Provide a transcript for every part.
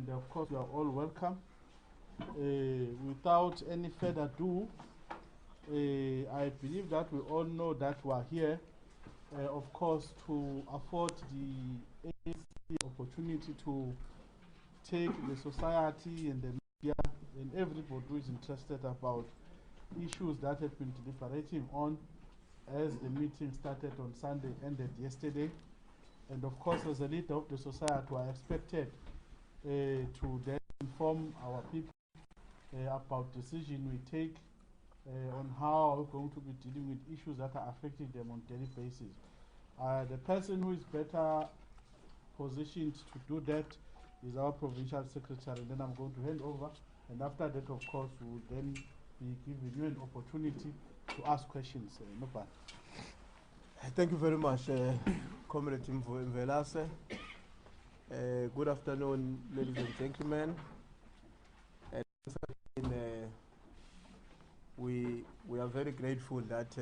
and of course you are all welcome. Without any further ado, I believe that we all know that we are here, of course, to afford the ANC opportunity to take the society and the media and everybody who is interested about issues that have been deliberating on as the meeting started on Sunday, ended yesterday. And of course, as a leader of the society, we are expected to then inform our people about decisions we take on how we're going to be dealing with issues that are affecting them on a daily basis. The person who is better positioned to do that is our provincial secretary, and then I'm going to hand over. And after that, of course, we'll then be giving you an opportunity to ask questions. Thank you very much, Comrade Mvelase. Good afternoon, ladies and gentlemen. And we are very grateful that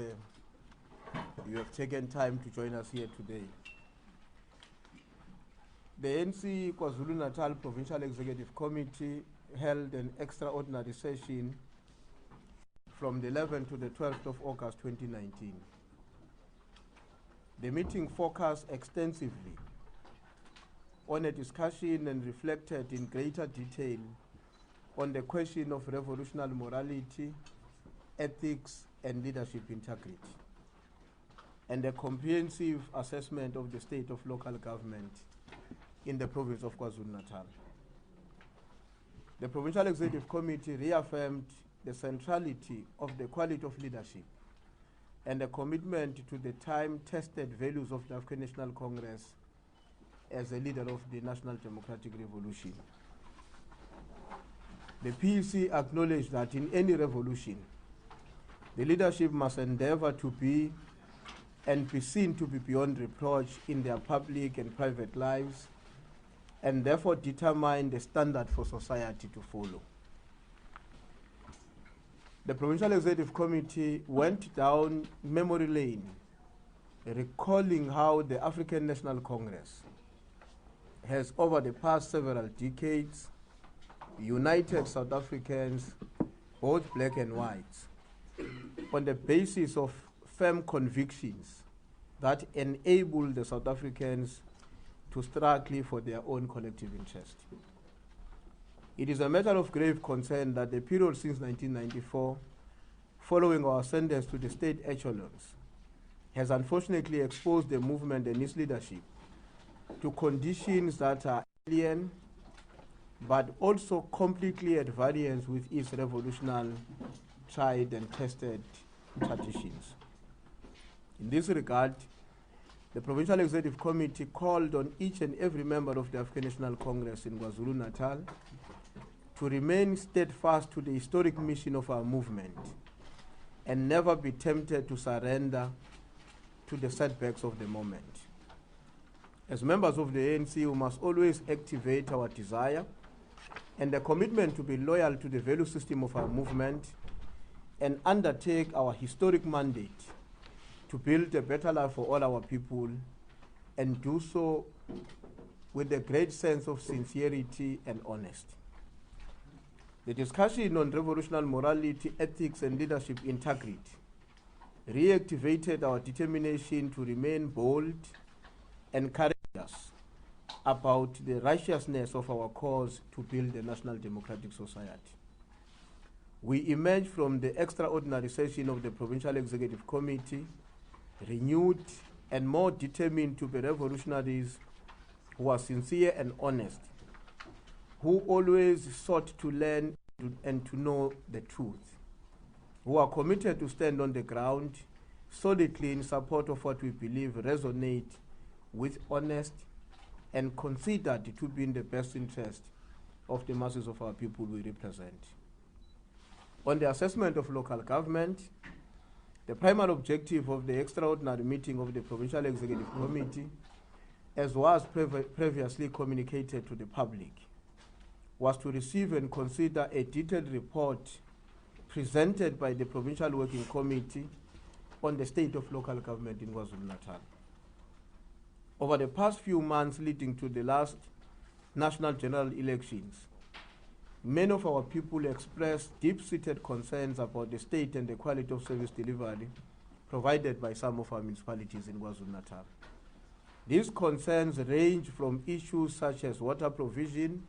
you have taken time to join us here today. The ANC KwaZulu-Natal Provincial Executive Committee held an extraordinary session from the 11th to the 12th of August 2019. The meeting focused extensively on a discussion and reflected in greater detail on the question of revolutionary morality, ethics, and leadership integrity, and a comprehensive assessment of the state of local government in the province of KwaZulu-Natal. The Provincial Executive Committee reaffirmed the centrality of the quality of leadership and a commitment to the time-tested values of the African National Congress as a leader of the National Democratic Revolution. The PEC acknowledged that in any revolution, the leadership must endeavor to be and be seen to be beyond reproach in their public and private lives, and therefore determine the standard for society to follow. The Provincial Executive Committee went down memory lane, recalling how the African National Congress has, over the past several decades, united South Africans, both black and whites, on the basis of firm convictions that enable the South Africans to struggle for their own collective interest. It is a matter of grave concern that the period since 1994, following our ascendance to the state echelons, has unfortunately exposed the movement and its leadership to conditions that are alien, but also completely at variance with its revolutionary, tried and tested traditions. In this regard, the Provincial Executive Committee called on each and every member of the African National Congress in KwaZulu-Natal to remain steadfast to the historic mission of our movement and never be tempted to surrender to the setbacks of the moment. As members of the ANC, we must always activate our desire and the commitment to be loyal to the value system of our movement and undertake our historic mandate to build a better life for all our people, and do so with a great sense of sincerity and honesty. The discussion on revolutionary morality, ethics, and leadership integrity reactivated our determination to remain bold and courageous about the righteousness of our cause to build a national democratic society. We emerged from the extraordinary session of the Provincial Executive Committee renewed and more determined to be revolutionaries who are sincere and honest, who always sought to learn and to know the truth, who are committed to stand on the ground solidly in support of what we believe resonate with honest and considered to be in the best interest of the masses of our people we represent. On the assessment of local government, the primary objective of the extraordinary meeting of the Provincial Executive Committee, as was previously communicated to the public, was to receive and consider a detailed report presented by the Provincial Working Committee on the state of local government in KwaZulu-Natal. Over the past few months leading to the last national general elections, many of our people expressed deep-seated concerns about the state and the quality of service delivery provided by some of our municipalities in KwaZulu-Natal. These concerns range from issues such as water provision,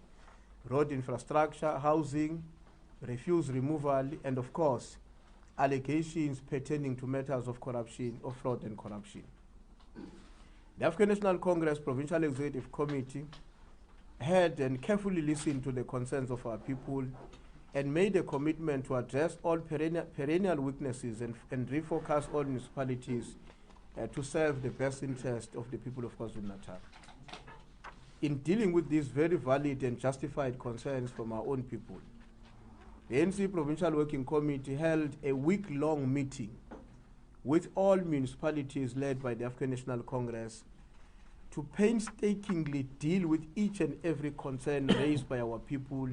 road infrastructure, housing, refuse removal, and of course, allegations pertaining to matters of corruption, of fraud and corruption. The African National Congress Provincial Executive Committee heard and carefully listened to the concerns of our people and made a commitment to address all perennial weaknesses and refocus all municipalities to serve the best interest of the people of KwaZulu-Natal. In dealing with these very valid and justified concerns from our own people, the ANC Provincial Working Committee held a week-long meeting with all municipalities led by the African National Congress to painstakingly deal with each and every concern raised by our people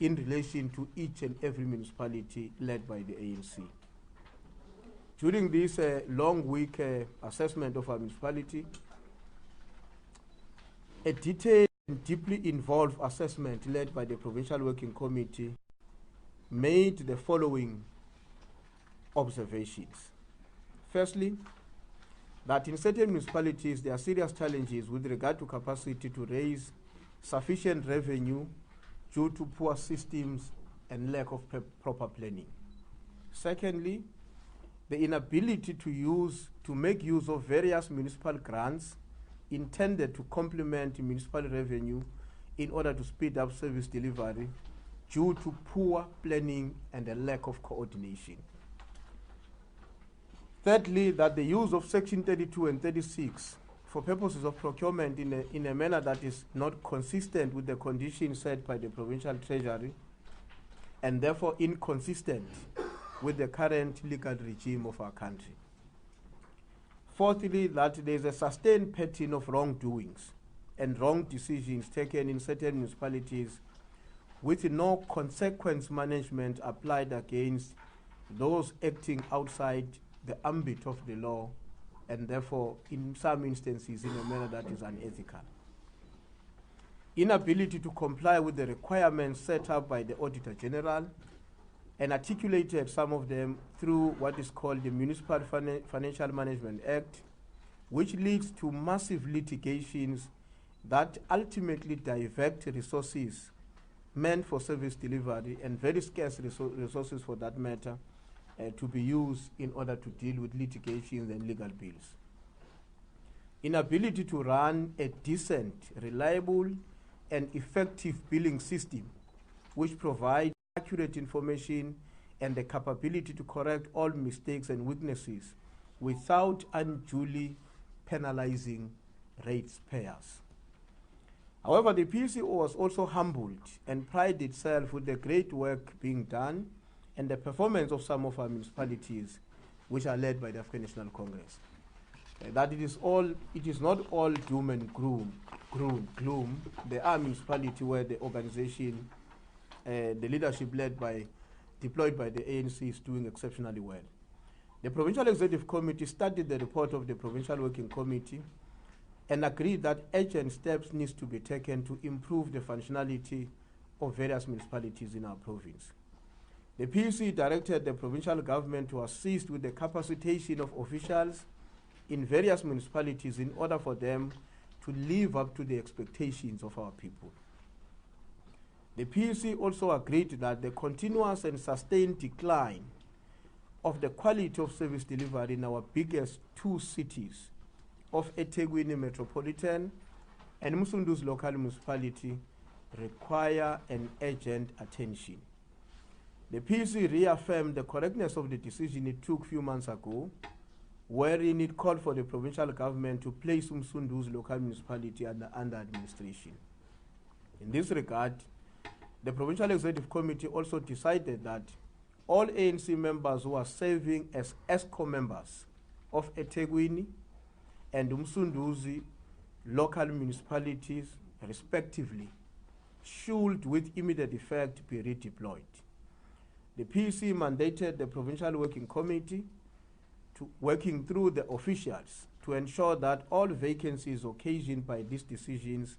in relation to each and every municipality led by the ANC. During this long week assessment of our municipality, a detailed and deeply involved assessment led by the Provincial Working Committee made the following observations. Firstly, that in certain municipalities there are serious challenges with regard to capacity to raise sufficient revenue due to poor systems and lack of proper planning. Secondly, the inability to make use of various municipal grants intended to complement municipal revenue in order to speed up service delivery due to poor planning and a lack of coordination. Thirdly, that the use of Section 32 and 36 for purposes of procurement in a manner that is not consistent with the conditions set by the Provincial Treasury and therefore inconsistent with the current legal regime of our country. Fourthly, that there is a sustained pattern of wrongdoings and wrong decisions taken in certain municipalities with no consequence management applied against those acting outside the ambit of the law and therefore in some instances in a manner that is unethical. Inability to comply with the requirements set up by the Auditor General and articulated some of them through what is called the Municipal Financial Management Act, which leads to massive litigations that ultimately divert resources meant for service delivery and very scarce resources for that matter to be used in order to deal with litigations and legal bills. Inability to run a decent, reliable, and effective billing system which provides accurate information and the capability to correct all mistakes and weaknesses without unduly penalizing ratepayers. However, the PCO was also humbled and prided itself with the great work being done and the performance of some of our municipalities which are led by the African National Congress. That it is not all doom and gloom. There are municipalities where the organization, the leadership deployed by the ANC is doing exceptionally well. The Provincial Executive Committee studied the report of the Provincial Working Committee and agreed that urgent steps need to be taken to improve the functionality of various municipalities in our province. The PEC directed the provincial government to assist with the capacitation of officials in various municipalities in order for them to live up to the expectations of our people. The PEC also agreed that the continuous and sustained decline of the quality of service delivery in our biggest two cities of eThekwini Metropolitan and Msunduzi Local Municipality require an urgent attention. The PEC reaffirmed the correctness of the decision it took a few months ago, wherein it called for the provincial government to place Msunduzi Local Municipality under administration. In this regard, the Provincial Executive Committee also decided that all ANC members who are serving as ESCO members of eThekwini and Msunduzi local municipalities, respectively, should with immediate effect be redeployed. The PEC mandated the Provincial Working Committee to working through the officials to ensure that all vacancies occasioned by these decisions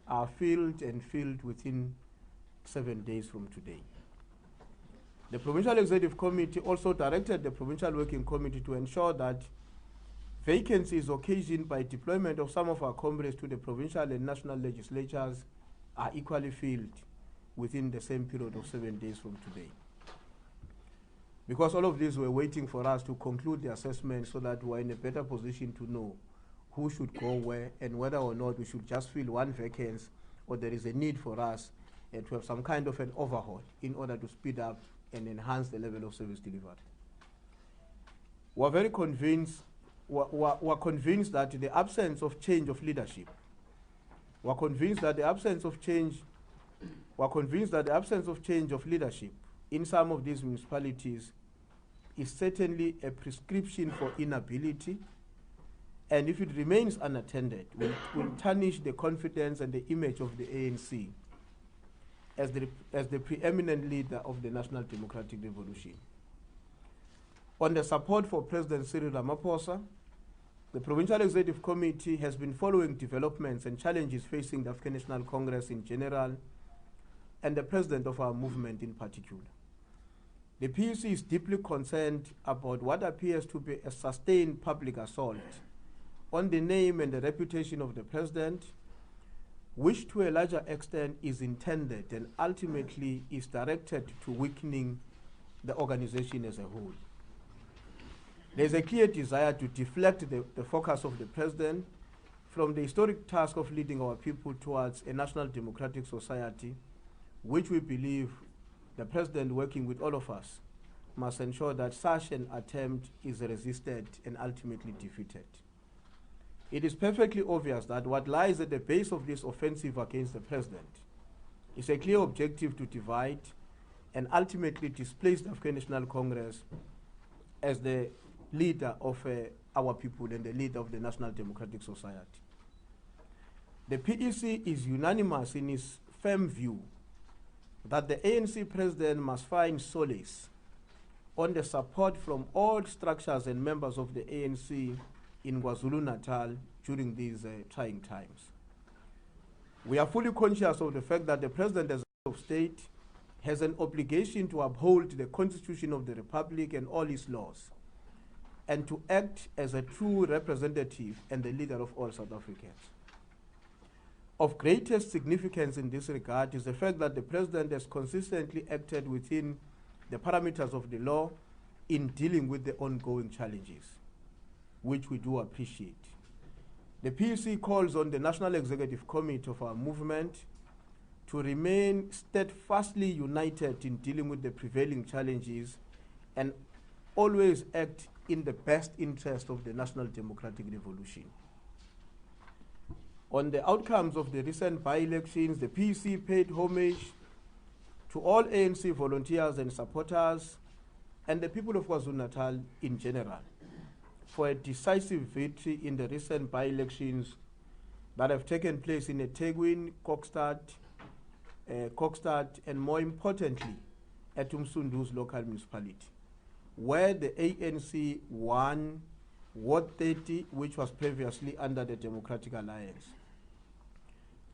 are filled and filled within 7 days from today. The Provincial Executive Committee also directed the Provincial Working Committee to ensure that vacancies occasioned by deployment of some of our comrades to the provincial and national legislatures are equally filled within the same period of 7 days from today. Because all of these were waiting for us to conclude the assessment so that we're in a better position to know who should go where and whether or not we should just fill one vacancy or there is a need for us to have some kind of an overhaul in order to speed up and enhance the level of service delivered. We're very convinced, we're convinced that the absence of change of leadership, we're convinced that the absence of change of leadership in some of these municipalities is certainly a prescription for inability, and if it remains unattended, will tarnish the confidence and the image of the ANC as the preeminent leader of the National Democratic Revolution. On the support for President Cyril Ramaphosa, the Provincial Executive Committee has been following developments and challenges facing the African National Congress in general and the President of our movement in particular. The PEC is deeply concerned about what appears to be a sustained public assault on the name and the reputation of the President, which to a larger extent is intended and ultimately is directed to weakening the organization as a whole. There is a clear desire to deflect the focus of the President from the historic task of leading our people towards a national democratic society, which we believe the President, working with all of us, must ensure that such an attempt is resisted and ultimately defeated. It is perfectly obvious that what lies at the base of this offensive against the President is a clear objective to divide and ultimately displace the African National Congress as the leader of our people and the leader of the National Democratic Society. The PEC is unanimous in its firm view that the ANC President must find solace on the support from all structures and members of the ANC in KwaZulu-Natal during these trying times. We are fully conscious of the fact that the President as head of state has an obligation to uphold the Constitution of the Republic and all its laws, and to act as a true representative and the leader of all South Africans. Of greatest significance in this regard is the fact that the President has consistently acted within the parameters of the law in dealing with the ongoing challenges, which we do appreciate. The PEC calls on the National Executive Committee of our movement to remain steadfastly united in dealing with the prevailing challenges and always act in the best interest of the National Democratic Revolution. On the outcomes of the recent by-elections, the PEC paid homage to all ANC volunteers and supporters and the people of KwaZulu-Natal in general for a decisive victory in the recent by-elections that have taken place in eThekwini, Kokstad, and more importantly, at Umsundu's local municipality, where the ANC won Ward 30, which was previously under the Democratic Alliance.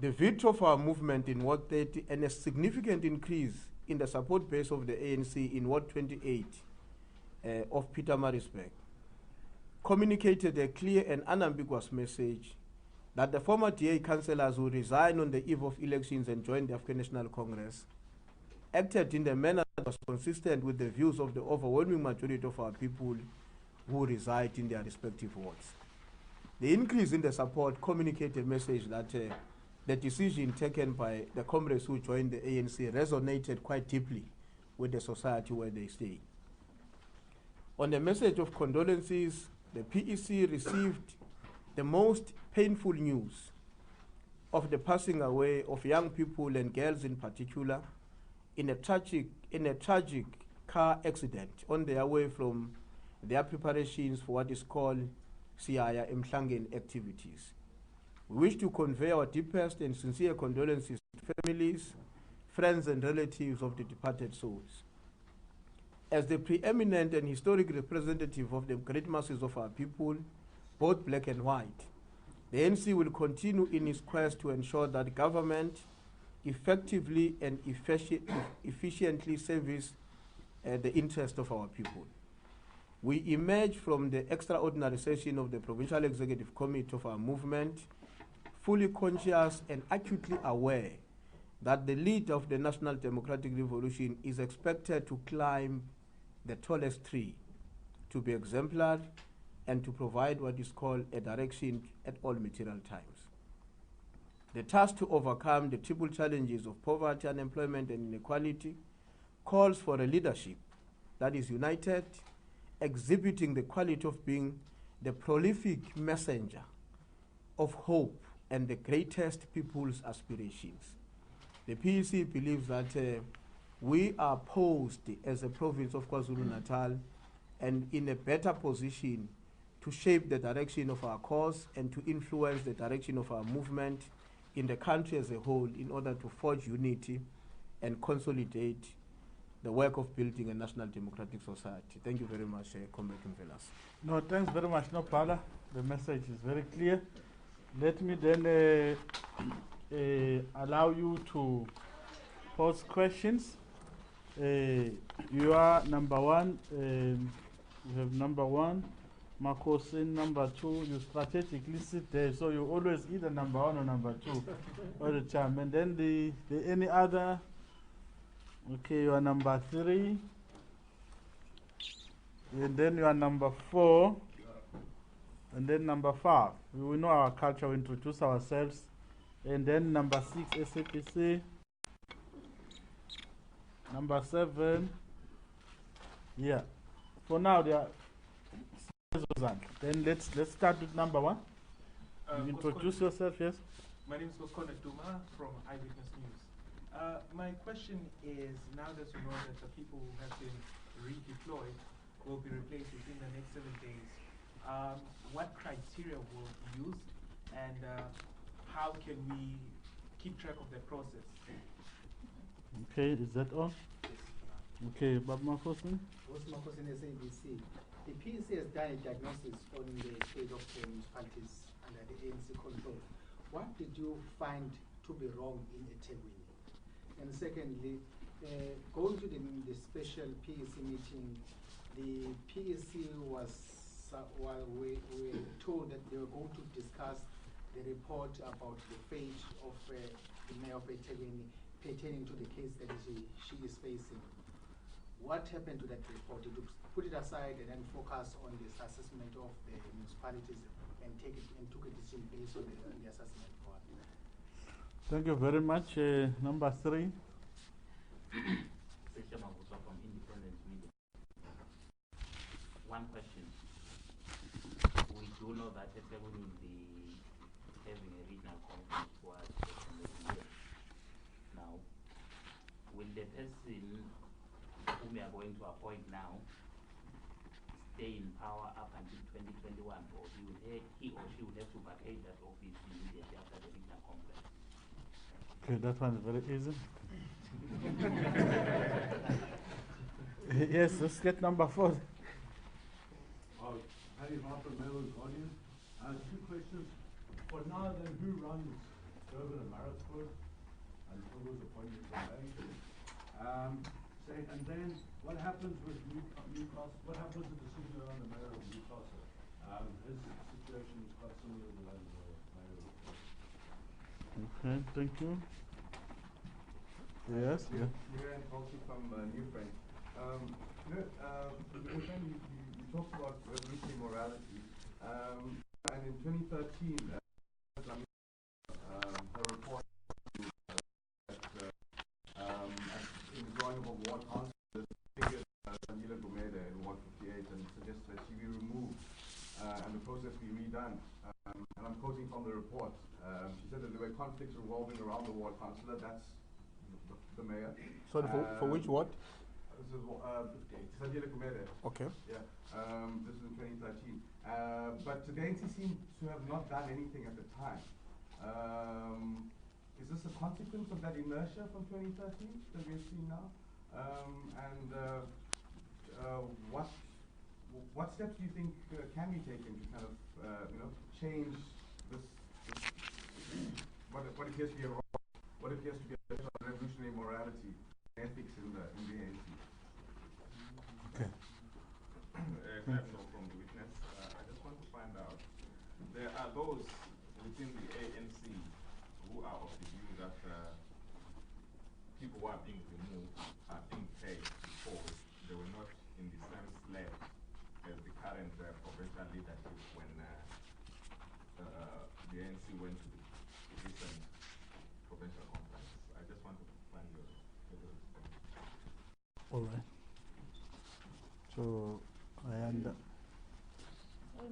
The victory of our movement in Ward 30 and a significant increase in the support base of the ANC in Ward 28 of Pietermaritzburg communicated a clear and unambiguous message that the former DA councillors who resigned on the eve of elections and joined the African National Congress acted in a manner that was consistent with the views of the overwhelming majority of our people who reside in their respective wards. The increase in the support communicated a message that the decision taken by the comrades who joined the ANC resonated quite deeply with the society where they stay. On the message of condolences, the PEC received the most painful news of the passing away of young people and girls in particular in a tragic car accident on their way from their preparations for what is called Siyaya Emhlangeni activities. We wish to convey our deepest and sincere condolences to families, friends and relatives of the departed souls. As the preeminent and historic representative of the great masses of our people, both black and white, The ANC will continue in its quest to ensure that government effectively and efficiently serves the interest of our people. We emerge from the extraordinary session of the Provincial Executive Committee of our movement fully conscious and acutely aware that the leader of the National Democratic Revolution is expected to climb the tallest tree, to be exemplary, and to provide what is called a direction at all material times. The task to overcome the triple challenges of poverty, unemployment, and inequality calls for a leadership that is united, exhibiting the quality of being the prolific messenger of hope and the greatest people's aspirations. The PEC believes that we are posed as a province of KwaZulu-Natal and in a better position to shape the direction of our cause and to influence the direction of our movement in the country as a whole in order to forge unity and consolidate the work of building a national democratic society. Thank you very much, Comrade Mvelas. No, thanks very much, no Pala. The message is very clear. Let me then allow you to pose questions. You are number one. You have number one. Makosin, number two. You strategically sit there, so you always either number one or number two all the time. And then the any other. Okay, you are number three. And then you are number four. And then number five. We will know our culture, we introduce ourselves. And then number 6, SABC. Number 7. Yeah. For now, they are. Then let's start with number 1. You introduce yourself, yes? My name is Koskone Duma from Eyewitness News. My question is, now that you know that the people who have been redeployed will be replaced within the next 7 days, what criteria will be used and how can we keep track of the process? Okay, is that all? Yes. Okay, Bob Makosin? Makosin, SABC. The PEC has done a diagnosis on the state of the municipalities under the ANC control. What did you find to be wrong in eThekwini? And secondly, going to the special PEC meeting, the PEC was, we were told that they were going to discuss the report about the fate of the mayor of eThekwini pertaining to the case that she is facing. What happened to that report? Did you put it aside and then focus on this assessment of the municipalities and took a decision based on the assessment? Thank you very much. Number 3. From Independent Media. One question. We do know that eThekwini will be having a regional conference towards the end of the year. Now, will the person whom we are going to appoint now stay in power up until 2021, or he or she will have to vacate that office immediately after the regional conference? Okay, that one is very easy. Yes, let's get number 4. Harry Harper, Melrose Guardian. 2 questions. For now, then, who runs Durban and Maritzburg? And who was appointed from there? And then, what happens with Newcastle? What happens with the decision around the mayor of Newcastle? His situation is quite similar to that of the mayor of Newcastle. Okay, thank you. Yes? Yeah. Miriam Polky from New Friend. You talked about revolutionary morality. And in 2013, her report in the drawing of a ward councillor figured Daniela Gumede in Ward 58 and suggested that she be removed and the process be redone. And I'm quoting from the report. She said that there were conflicts revolving around the ward councillor. That's the mayor. Sorry, for which ward? This is Daniela Gumede. Okay. Yeah. This is in 2013. But the ANC seems to have not done anything at the time. Is this a consequence of that inertia from 2013 that we're seeing now? What steps do you think can be taken to kind of change this what appears to be a revolutionary morality, ethics in the ANC. Okay. From the witness, I just want to find out, there are those within the ANC who are of the view that people who are being removed are being paid because they were not in the same slab as the current provincial leadership when the ANC went to the recent provincial conference. I just want to find your response. All right. So, and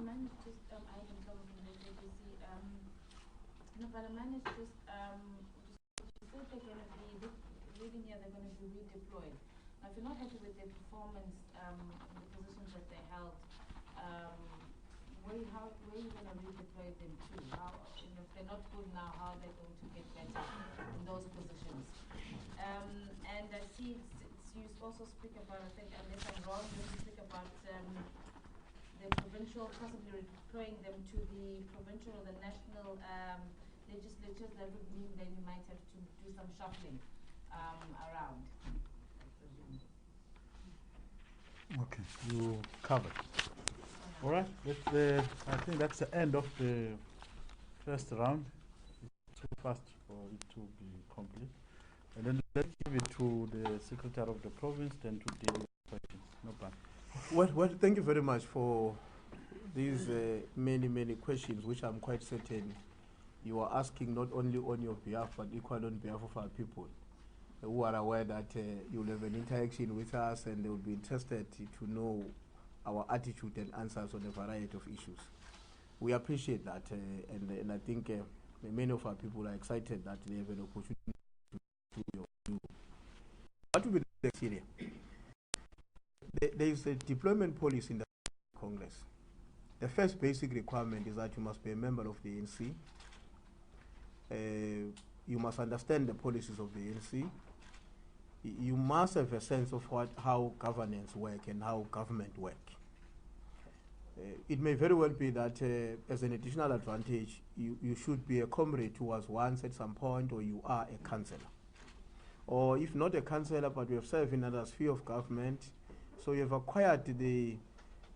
mine is just, I can cover from the SABC. No, but mine is just, you said they're going to be, reading here, they're going to be redeployed. Now, if you're not happy with their performance, the positions that they held, where are you going to redeploy them to? How, if they're not good now, how are they going to get better in those positions? And I see you also speak about, I think, unless I'm wrong, you speak about the provincial, possibly redeploying them to the provincial or the national legislatures. That would mean then you might have to do some shuffling around. okay, you covered. All right, I think that's the end of the first round. It's too fast for it to be complete. And then let's give it to the Secretary of the Province then to deal with questions. No problem. Well, thank you very much for these many questions, which I'm quite certain you are asking not only on your behalf, but equally on behalf of our people who are aware that you'll have an interaction with us and they will be interested to know our attitude and answers on a variety of issues. We appreciate that, and I think many of our people are excited that they have an opportunity to do. What will be the next area? There is a deployment policy in the Congress. The first basic requirement is that you must be a member of the ANC. You must understand the policies of the ANC. You must have a sense of how governance work and how government work. It may very well be that as an additional advantage, you should be a comrade who was once at some point, or you are a councillor. Or if not a councillor, but you have served in another sphere of government, so you have acquired the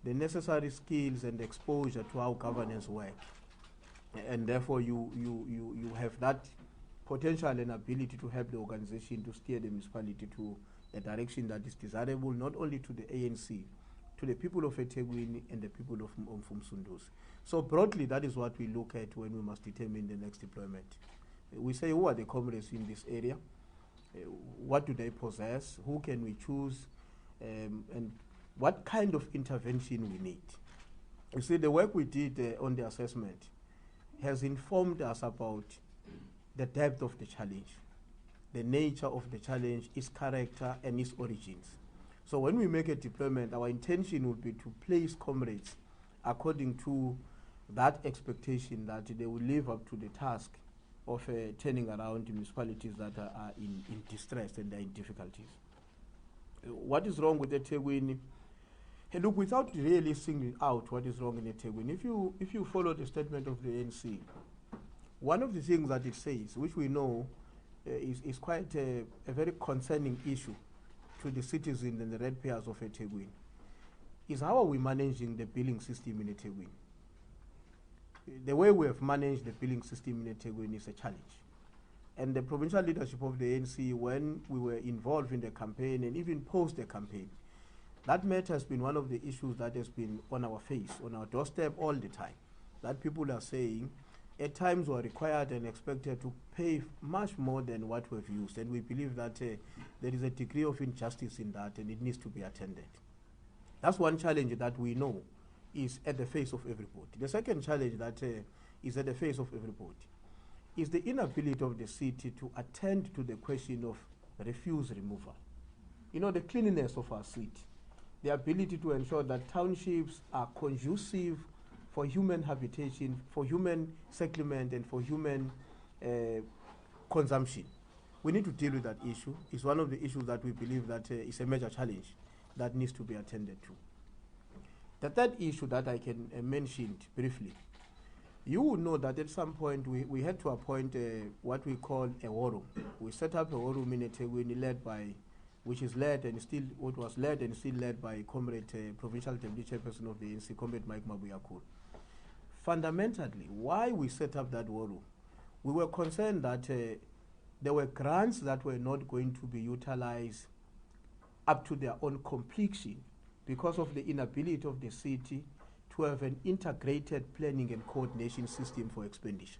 necessary skills and exposure to how governance work. And therefore you have that potential and ability to help the organization to steer the municipality to a direction that is desirable not only to the ANC, to the people of eThekwini and the people of Mfumsunduzi. So broadly, that is what we look at when we must determine the next deployment. We say, who are the comrades in this area? What do they possess? Who can we choose? And what kind of intervention we need? You see, the work we did on the assessment has informed us about the depth of the challenge, the nature of the challenge, its character, and its origins. So when we make a deployment, our intention would be to place comrades according to that expectation that they will live up to the task of turning around municipalities that are in distress and are in difficulties. What is wrong with eThekwini? Hey, look, without really singling out what is wrong in eThekwini, if you follow the statement of the ANC, one of the things that it says, which we know is quite a very concerning issue to the citizens and the ratepayers of eThekwini, is how are we managing the billing system in eThekwini? The way we have managed the billing system in eThekwini is a challenge. And the provincial leadership of the ANC, when we were involved in the campaign and even post the campaign, that matter has been one of the issues that has been on our face, on our doorstep all the time. That people are saying, at times we are required and expected to pay much more than what we've used. And we believe that there is a degree of injustice in that and it needs to be attended. That's one challenge that we know is at the face of everybody. The second challenge that is at the face of everybody is the inability of the city to attend to the question of refuse removal. You know, the cleanliness of our city, the ability to ensure that townships are conducive for human habitation, for human settlement, and for human consumption. We need to deal with that issue. It's one of the issues that we believe that is a major challenge that needs to be attended to. The third issue that I can mention briefly You will know that at some point we had to appoint what we call a war room. We set up a war room in eThekwini which is led and still, what was led and still led by Comrade Provincial Deputy Chairperson of the ANC, Comrade Mike Mabuyakul. Fundamentally, why we set up that war room, we were concerned that there were grants that were not going to be utilized up to their own completion because of the inability of the city to have an integrated planning and coordination system for expenditure.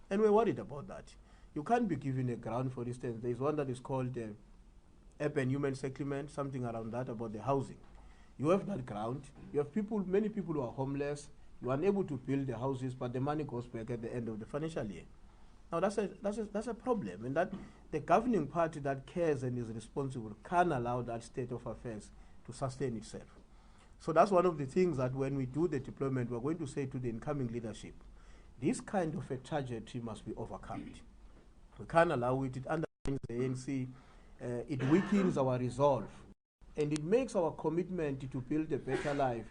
And we're worried about that. You can't be given a grant, for instance. There's one that is called Urban Human Settlement, something around that, about the housing. You have that grant, you have many people who are homeless, you are unable to build the houses, but the money goes back at the end of the financial year. Now that's a problem, and that the governing party that cares and is responsible can't allow that state of affairs to sustain itself. So that's one of the things that when we do the deployment, we're going to say to the incoming leadership, this kind of a tragedy must be overcome. We can't allow it. It undermines the ANC. It weakens our resolve, and it makes our commitment to build a better life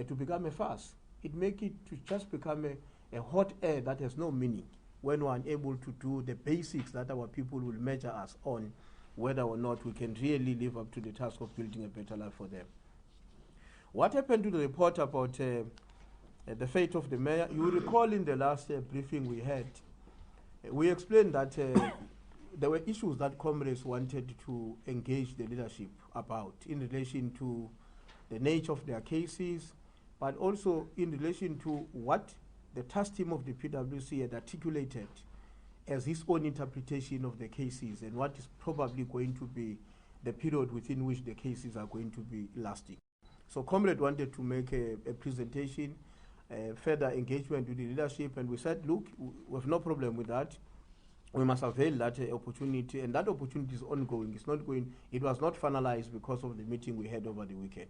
to become a farce. It makes it to just become a hot air that has no meaning when we're unable to do the basics that our people will measure us on, whether or not we can really live up to the task of building a better life for them. What happened to the report about the fate of the mayor? You recall in the last briefing we had, we explained that there were issues that comrades wanted to engage the leadership about in relation to the nature of their cases, but also in relation to what the task team of the PwC had articulated as his own interpretation of the cases and what is probably going to be the period within which the cases are going to be lasting. So Comrade wanted to make a presentation, further engagement with the leadership, and we said, look, we have no problem with that. We must avail that opportunity, and that opportunity is ongoing. It's not going, it was not finalized because of the meeting we had over the weekend.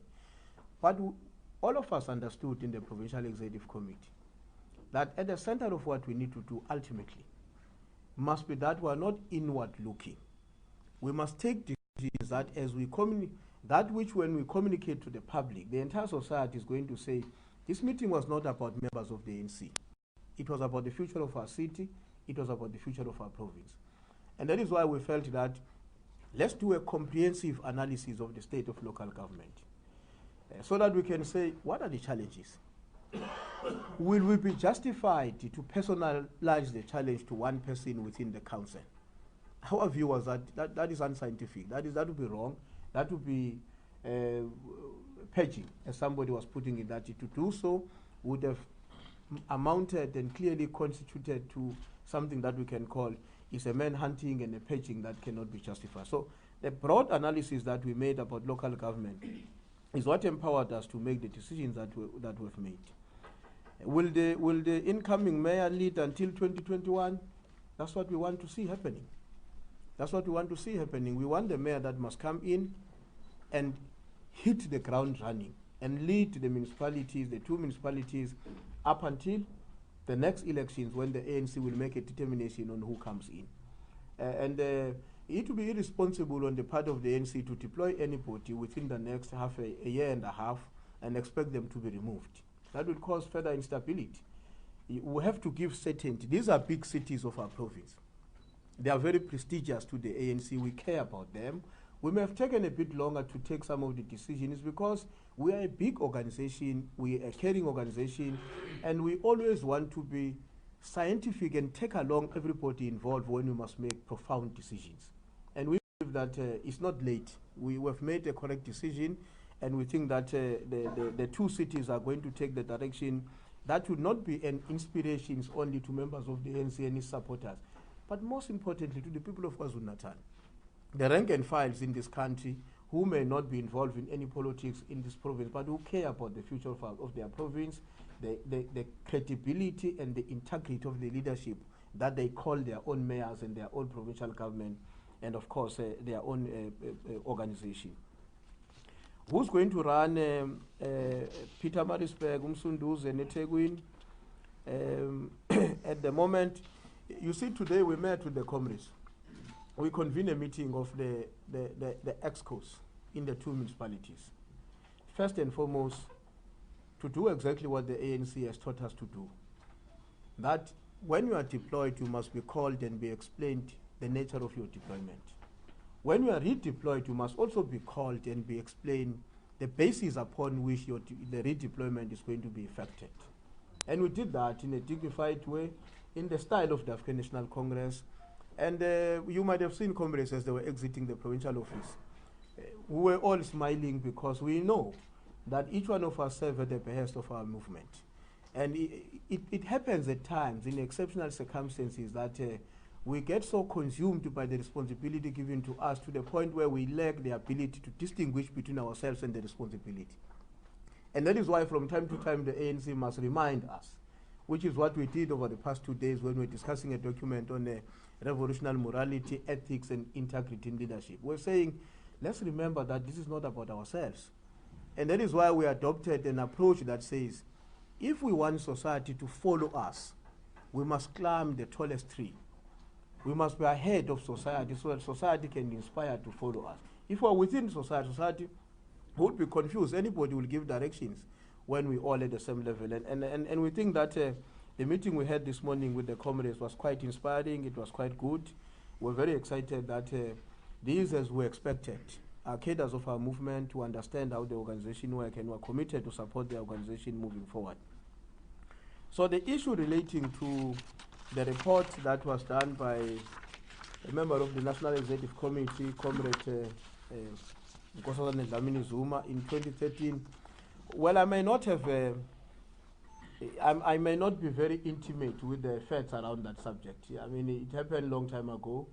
But all of us understood in the Provincial Executive Committee that at the center of what we need to do ultimately must be that we are not inward looking. We must take decisions that as we communicate, that which when we communicate to the public, the entire society is going to say, this meeting was not about members of the ANC. It was about the future of our city. It was about the future of our province. And that is why we felt that let's do a comprehensive analysis of the state of local government so that we can say, what are the challenges? Will we be justified to personalize the challenge to one person within the council? Our view was that is unscientific. That would be wrong. That would be paging, as somebody was putting it, that to do so would have amounted and clearly constituted to something that we can call is a manhunting and a paging that cannot be justified. So the broad analysis that we made about local government is what empowered us to make the decisions that we've made. Will the incoming mayor lead until 2021? That's what we want to see happening. That's what we want to see happening. We want the mayor that must come in and hit the ground running and lead the municipalities, the two municipalities, up until the next elections when the ANC will make a determination on who comes in. It will be irresponsible on the part of the ANC to deploy anybody within the next a year and a half and expect them to be removed. That will cause further instability. We have to give certainty. These are big cities of our province. They are very prestigious to the ANC. We care about them. We may have taken a bit longer to take some of the decisions because we are a big organization, we are a caring organization, and we always want to be scientific and take along everybody involved when we must make profound decisions. And we believe that it's not late. We have made a correct decision, and we think that the two cities are going to take the direction that would not be an inspiration only to members of the ANC and its supporters, but most importantly to the people of KwaZulu-Natal. The rank and files in this country who may not be involved in any politics in this province, but who care about the future of their province, the credibility and the integrity of the leadership that they call their own mayors and their own provincial government, and of course their own organization. Who's going to run Peter Marisburg, Umsunduze, and eThekwini? At the moment, you see, today we met with the comrades. We convened a meeting of the ExCos in the two municipalities. First and foremost, to do exactly what the ANC has taught us to do. that when you are deployed, you must be called and be explained the nature of your deployment. When you are redeployed, you must also be called and be explained the basis upon which the redeployment is going to be effected. And we did that in a dignified way, in the style of the African National Congress. And you might have seen comrades as they were exiting the provincial office. We were all smiling because we know that each one of us served at the behest of our movement. And it happens at times in exceptional circumstances that we get so consumed by the responsibility given to us to the point where we lack the ability to distinguish between ourselves and the responsibility. And that is why from time to time the ANC must remind us, which is what we did over the past 2 days when we were discussing a document on revolutionary morality, ethics, and integrity in leadership. We're saying, let's remember that this is not about ourselves. And that is why we adopted an approach that says, if we want society to follow us, we must climb the tallest tree. We must be ahead of society so that society can be inspired to follow us. If we're within society, society would be confused. Anybody will give directions when we all at the same level. And we think that the meeting we had this morning with the comrades was quite inspiring. It was quite good. We're very excited that these, as we expected, are cadres of our movement to understand how the organization works, and we're committed to support the organization moving forward. So the issue relating to the report that was done by a member of the National Executive Committee, Comrade Nkosazana Dlamini Zuma, in 2013, well, I may not have, I may not be very intimate with the facts around that subject. I mean, it happened a long time ago.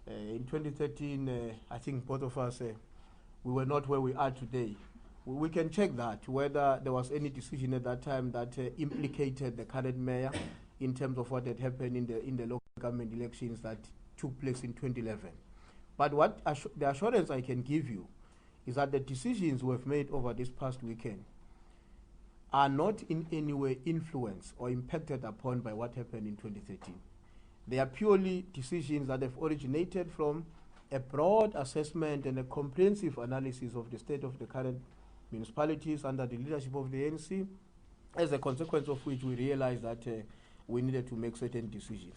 In 2013, I think both of us, we were not where we are today. We can check that, whether there was any decision at that time that implicated the current mayor in terms of what had happened in the local government elections that took place in 2011. But what the assurance I can give you is that the decisions we've made over this past weekend are not in any way influenced or impacted upon by what happened in 2013. They are purely decisions that have originated from a broad assessment and a comprehensive analysis of the state of the current municipalities under the leadership of the ANC, as a consequence of which we realized that we needed to make certain decisions.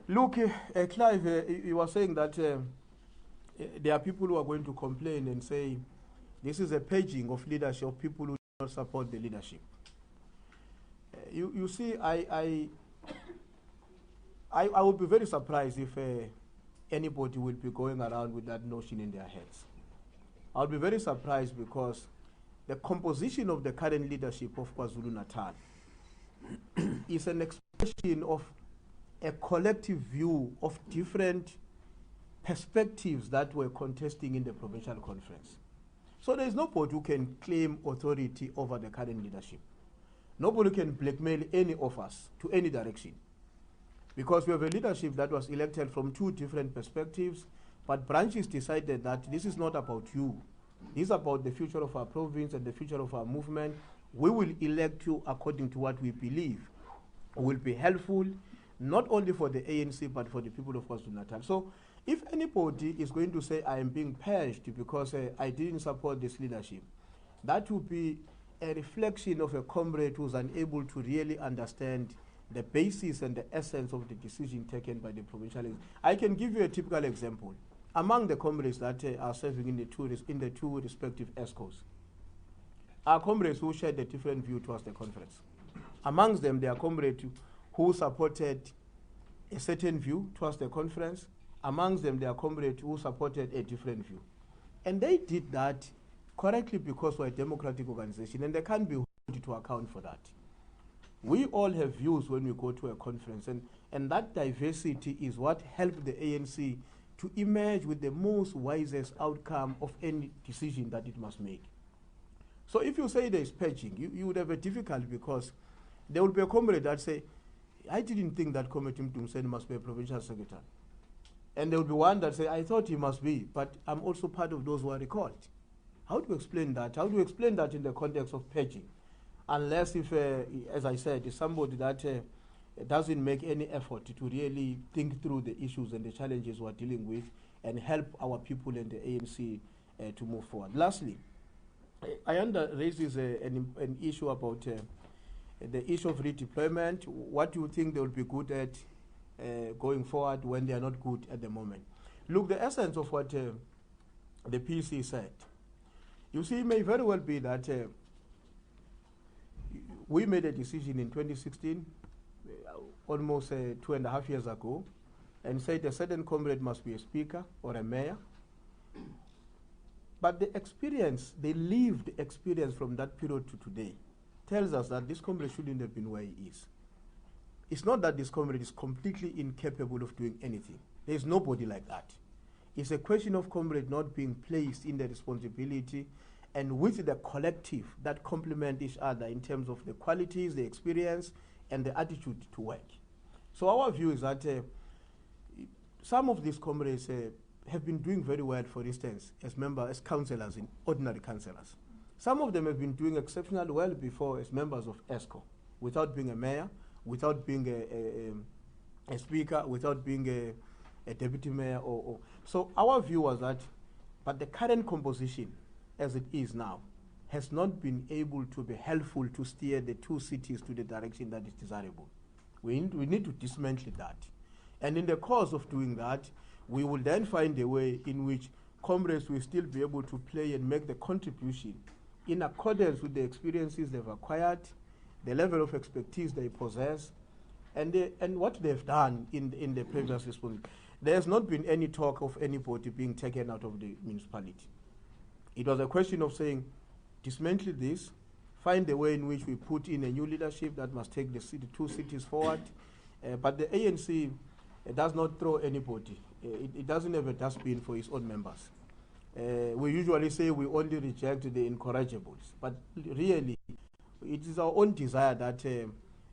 Look, Clive, you were saying that there are people who are going to complain and say this is a paging of leadership of people who do not support the leadership. You see, I would be very surprised if anybody will be going around with that notion in their heads. I would be very surprised because the composition of the current leadership of KwaZulu-Natal is an expression of a collective view of different perspectives that were contesting in the provincial conference. So there is nobody who can claim authority over the current leadership. Nobody can blackmail any of us to any direction, because we have a leadership that was elected from two different perspectives, but branches decided that this is not about you. This is about the future of our province and the future of our movement. We will elect you according to what we believe will be helpful, not only for the ANC, but for the people of KwaZulu-Natal. So if anybody is going to say I am being purged because I didn't support this leadership, that would be a reflection of a comrade who's unable to really understand the basis and the essence of the decision taken by the provincial. I can give you a typical example. Among the comrades that are serving in the two respective ESCOs, are comrades who shared a different view towards the conference. Amongst them, there are comrades who supported a certain view towards the conference. Amongst them, there are comrades who supported a different view. And they did that correctly because we're a democratic organization, and they can't be held to account for that. We all have views when we go to a conference, and that diversity is what helped the ANC to emerge with the most wisest outcome of any decision that it must make. So if you say there is purging, you would have a difficulty, because there will be a comrade that say, I didn't think that Comrade Mtumseni must be a provincial secretary. And there will be one that say, I thought he must be, but I'm also part of those who are recalled. How do you explain that? How do you explain that in the context of purging? Unless if, as I said, is somebody that doesn't make any effort to really think through the issues and the challenges we're dealing with and help our people and the ANC to move forward. Lastly, Ayanda raises an issue about the issue of redeployment, what do you think they will be good at going forward when they are not good at the moment? Look, the essence of what the PC said, you see, it may very well be that we made a decision in 2016, almost 2.5 years ago, and said a certain comrade must be a speaker or a mayor. But the experience, the lived experience from that period to today, tells us that this comrade shouldn't have been where he is. It's not that this comrade is completely incapable of doing anything. There's nobody like that. It's a question of comrade not being placed in the responsibility and with the collective that complement each other in terms of the qualities, the experience, and the attitude to work. So our view is that some of these comrades have been doing very well, for instance, as members, as councillors, in ordinary councillors. Some of them have been doing exceptionally well before as members of ESCO, without being a mayor, without being a speaker, without being a deputy mayor. So our view was that, but the current composition, as it is now, has not been able to be helpful to steer the two cities to the direction that is desirable. We need to dismantle that. And in the course of doing that, we will then find a way in which comrades will still be able to play and make the contribution in accordance with the experiences they've acquired, the level of expertise they possess, and what they've done in the previous response. There has not been any talk of anybody being taken out of the municipality. It was a question of saying, dismantle this, find a way in which we put in a new leadership that must take the two cities forward. But the ANC does not throw anybody. It doesn't have a dustbin for its own members. We usually say we only reject the incorrigibles, but really, it is our own desire that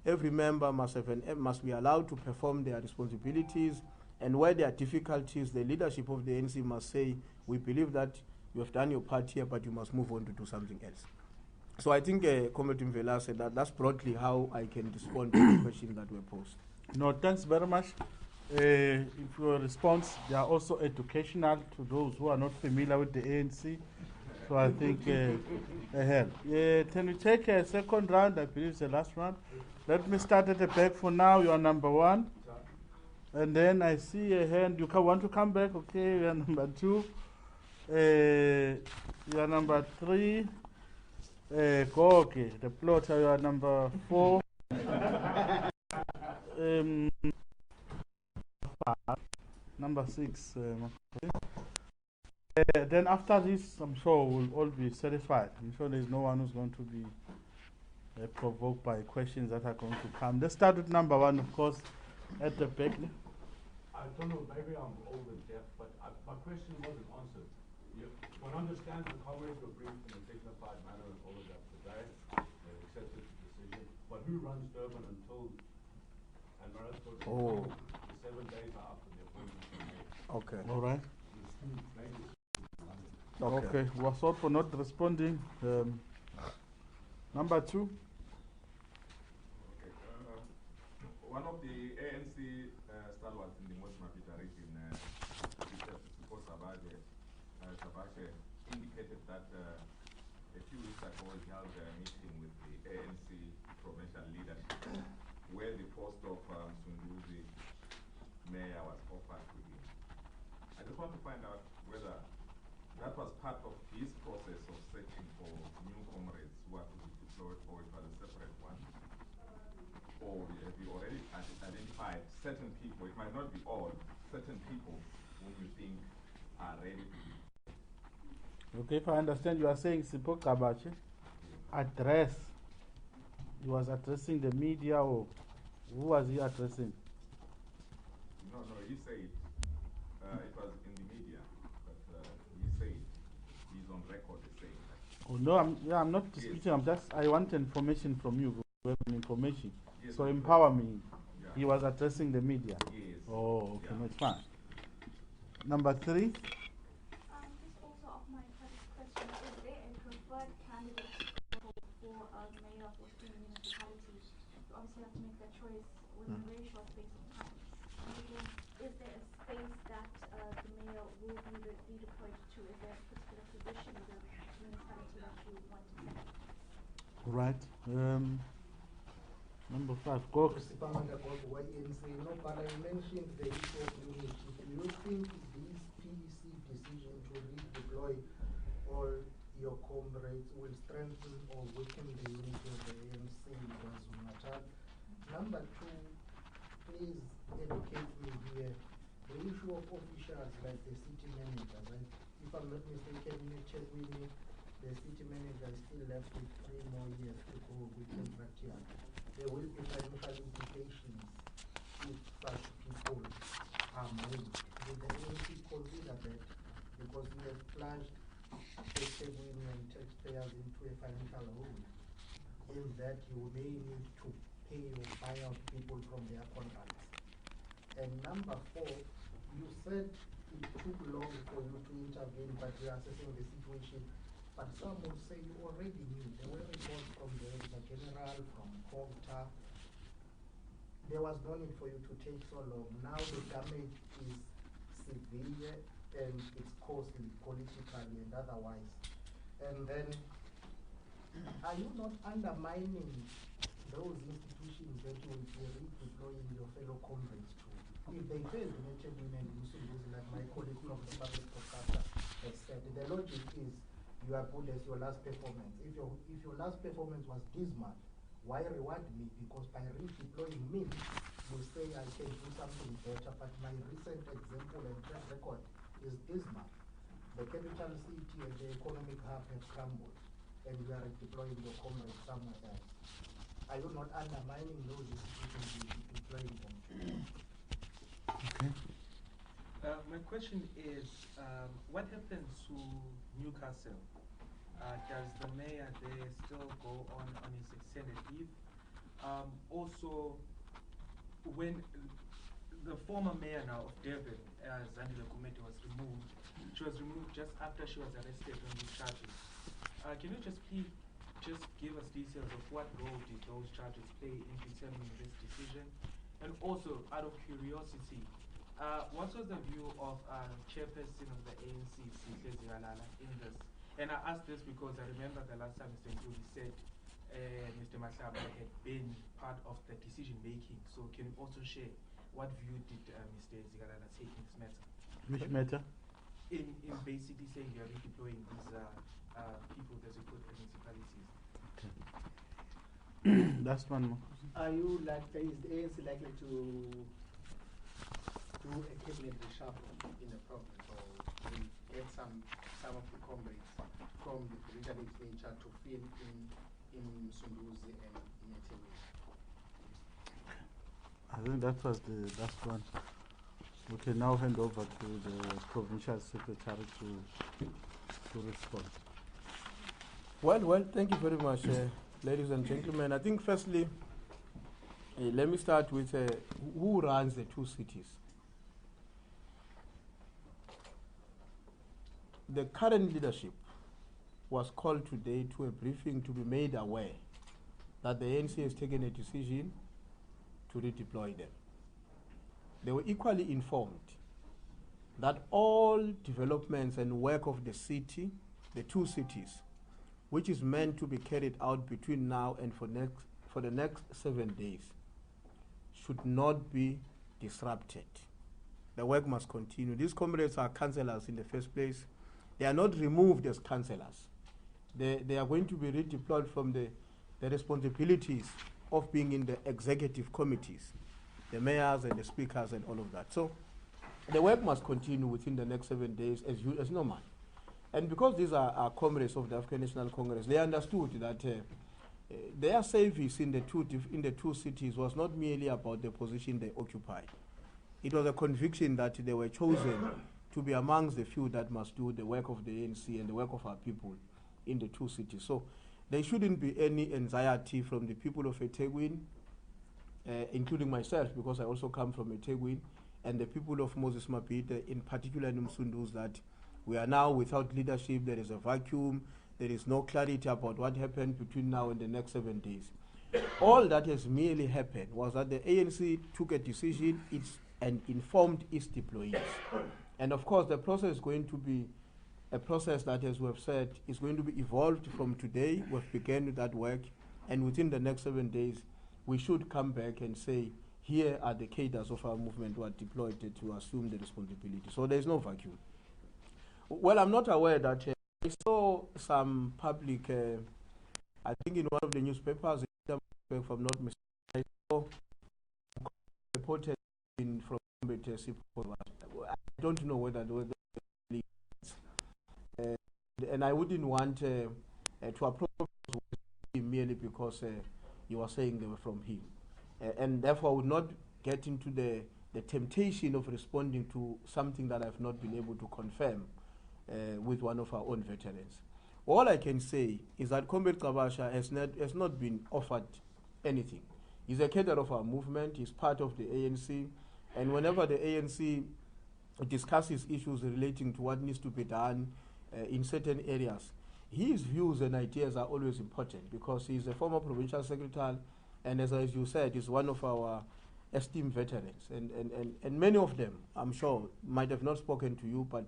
every member must be allowed to perform their responsibilities, and where there are difficulties, the leadership of the ANC must say, we believe that you have done your part here, but you must move on to do something else. So I think Comrade Mvela said that that's broadly how I can respond to the questions that were posed. No, thanks very much. If your response, they are also educational to those who are not familiar with the ANC. So I think help. Can we take a second round? I believe it's the last round. Let me start at the back for now. You are number 1. And then I see a hand. You want to come back? Okay, you are number 2. You are number 3. Go, okay. The plotter, you are number 4. Number 6. Then after this, I'm sure we'll all be satisfied. I'm sure there's no one who's going to be provoked by questions that are going to come. Let's start with number 1, of course, at the back. I don't know, maybe I'm old and deaf, but my question wasn't answered. One understands the comrades were briefed in a dignified manner and all of that today. They accepted the decision. But who runs Durban until and Maritzburg? Oh. The 7 days are after the appointment was made. Okay. All right. Okay. Was all for not responding. Number 2. Okay. One of the ANC stalwarts in the Most Mapita region, Sabache, indicated that a few weeks ago he held a meeting with the ANC provincial leadership where the post of Sunduzi mayor was offered to him. I just want to find out whether that was part of his process of searching for new comrades who are to be deployed, or it was a separate one. Or have you already identified certain people, it might not be all, certain people whom you think are ready to be. Okay, if I understand, you are saying Sipho Kabache address. He was addressing the media, or who was he addressing? No, he said it was in the media, but he said he's on record as saying that. Oh no, I'm not disputing. Yes. I want information from you. Information. Yes, so okay. empower me. Yeah. He was addressing the media. Yes. Oh, okay, Yeah. no, it's fine. Number 3. Just also of my question, is there a preferred candidate for mayor of Western municipalities? You obviously have to make that choice within a very short space of time. And again, is there a space that the mayor will be redeployed to? Is there a particular position in the municipality that you want to fill? Right. Number 5, Cox. Sipamanda Gogo, ANC. No, but I mentioned the issue of unity. Do you think this PEC decision to redeploy all your comrades will strengthen or weaken the unity of the ANC in KwaZulu-Natal? Number 2, please educate me here. The issue of officials like the city manager, right? If I'm not mistaken, in Cheswini, the city manager is still left with 3 more years to go with contract year. There will be financial implications if such people are moved. Will the ANC consider that? Because we have plunged Cheswini and taxpayers into a financial hole, in that you may need to pay or buy out people from their contracts. And number 4, you said it took long for you to intervene, but we are assessing the situation. But some will say you already knew. There were reports from the General, from Kogta. There was no need for you to take so long. Now the damage is severe and it's costly politically and otherwise. And then, are you not undermining those institutions that you will be redeploying your fellow comrades to? If they fail to mention women and Muslims, like my colleague from the public broadcaster has said, the logic is you are good as your last performance. If your last performance was dismal, why reward me? Because by redeploying me, you say I can do something better, but my recent example and track record is dismal. The capital city and the economic hub have crumbled, and we are redeploying your comrades somewhere else. Are you not undermining those institutions you deploying them to? Okay. My question is, what happens to Newcastle? Does the mayor there still go on his extended leave? Also, when the former mayor now of Durban, Zandile Kumete, was removed, she was removed just after she was arrested on these charges. Can you just please just give us details of what role did those charges play in determining this decision? And also, out of curiosity, what was the view of chairperson of the ANC, Sihle Zikalala, in this? And I ask this because I remember the last time Mr. Nkuli said Mr. Mahlaba had been part of the decision making. So can you also share what view did Mr. Zikalala take in this matter? Which matter? In basically saying you're redeploying these people that you put in municipalities. Okay. That's one more. Are you likely, is the ANC likely to do a cabinet reshuffle in the province, or will get some of the comrades from the regional nature to fill in Sunduzi and in Etewe? I think that was the last one. We can now hand over to the provincial secretary to respond. Well, thank you very much, ladies and gentlemen. I think firstly, let me start with who runs the 2 cities. The current leadership was called today to a briefing to be made aware that the ANC has taken a decision to redeploy them. They were equally informed that all developments and work of the city, the 2 cities, which is meant to be carried out between now and for the next 7 days, should not be disrupted. The work must continue. These comrades are councillors in the first place. They are not removed as councillors. They are going to be redeployed from the responsibilities of being in the executive committees, the mayors and the speakers and all of that. So the work must continue within the next 7 days as normal. And because these are comrades of the African National Congress, they understood that their service in the two cities was not merely about the position they occupy. It was a conviction that they were chosen to be amongst the few that must do the work of the ANC and the work of our people in the 2 cities. So there shouldn't be any anxiety from the people of Etegwin, including myself, because I also come from Etegwin, and the people of Moses Mabhida, in particular in Msunduz, that we are now without leadership. There is a vacuum. There is no clarity about what happened between now and the next 7 days. All that has merely happened was that the ANC took a decision and informed its deployees. And of course, the process is going to be a process that, as we have said, is going to be evolved from today. We've begun with that work, and within the next 7 days, we should come back and say, here are the cadres of our movement who are deployed to assume the responsibility. So there is no vacuum. Well, I'm not aware that I saw some public, I think in one of the newspapers, if I'm not mistaken, I saw reported from I don't know whether and I wouldn't want to approach him merely because you are saying they were from him. And therefore I would not get into the temptation of responding to something that I've not been able to confirm with one of our own veterans. All I can say is that Comrade Kabasha has not been offered anything. He's a cadre of our movement, he's part of the ANC, and whenever the ANC discusses issues relating to what needs to be done in certain areas, his views and ideas are always important because he's a former provincial secretary, and as you said, he's one of our esteemed veterans. And many of them, I'm sure, might have not spoken to you, but